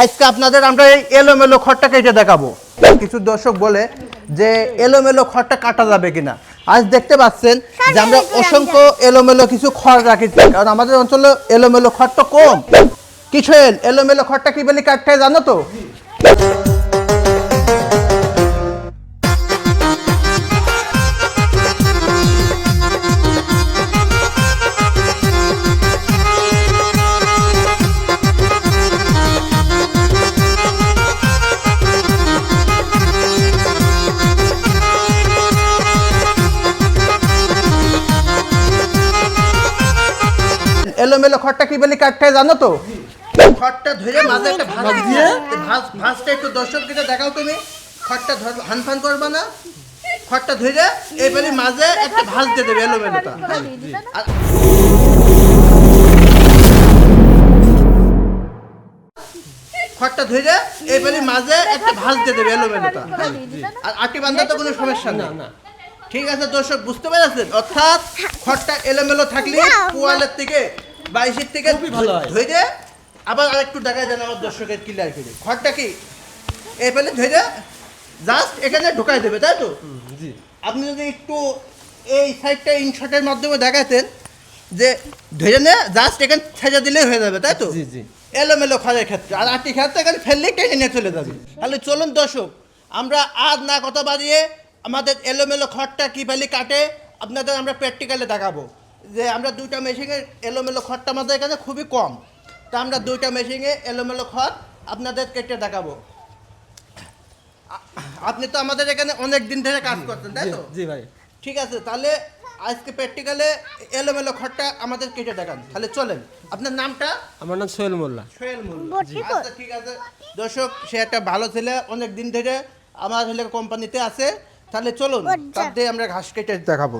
আজকে আপনাদের আমরা এই এলোমেলো খড়টা কেটে দেখাবো। কিছু দর্শক বলে যে এলোমেলো খড়টা কাটা যাবে কিনা। আজ দেখতে পাচ্ছেন যে আমরা অসংখ্য এলোমেলো কিছু খড় রাখেছি, কারণ আমাদের অঞ্চলে এলোমেলো খড়টা কম। কিছু এলোমেলো খড়টা কি বলি কাটতে জানো তো? এলোমেলো খড়টা কি বলি কাটতে জানো তো? খড়টা ধরে মাঝে একটা ভাঁজ দিয়ে ভাঁজটা একটু দর্শককে দেখাও তুমি। খড়টা ধর হানফান করবা না, খড়টা ধরে এই বলি মাঝে একটা ভাঁজ দিয়ে দেবে এলোমেলোটা। আর খড়টা ধরে এই বলি মাঝে একটা ভাঁজ দিয়ে দেবে এলোমেলোটা। আর আটি বান্ধা তো কোনো সমস্যা না। ঠিক আছে দর্শক, বুঝতে পেরেছেন? অর্থাৎ খড়টা এলোমেলো থাকলে পোয়ালের থেকে বাইশের থেকে ধরে আবার আরেকটু দেখা যায় আমার দর্শকের ক্লিয়ার করে। খড়টা কি এই পেলে ধরে জাস্ট এখানে ঢুকাই দেবে, তাই তো? আপনি যদি একটু এই সাইডটা ইনশটের মাধ্যমে দেখাতেন যে ধরে নে জাস্ট এখানে ছেড়ে দিলেই হয়ে যাবে, তাই তো? এলোমেলো খড়ের ক্ষেত্রে। আর আটি ক্ষেত্রে এখানে ফেললেই টেনে নিয়ে চলে যাবে। তাহলে চলুন দর্শক, আমরা আজ না কথা বাড়িয়ে আমাদের এলোমেলো খড়টা কী ফেলি কাটে আপনাদের আমরা প্র্যাকটিক্যালে দেখাবো। যে আমরা দুইটা মেশিনে এলোমেলো খড়টা আমাদের এখানে খুবই কম, তা আমরা দুইটা মেশিনে এলোমেলো খড় আপনাদের কেটে দেখাবো। আপনি তো আমাদের এখানে অনেক দিন ধরে কাজ করছেন, তাই তো? জি ভাই। ঠিক আছে, তাহলে আজকে প্র্যাকটিক্যালে এলোমেলো খড়টা আমাদের কেটে দেখান। তাহলে চলেন। আপনার নামটা? আমার নাম সোহেল মোল্লা। সোহেল মোল্লা। আচ্ছা ঠিক আছে দর্শক, সে একটা ভালো ছেলে, অনেক দিন ধরে আমার কোম্পানিতে আছে। তাহলে চলুন তার দিয়ে আমরা ঘাস কেটে দেখাবো।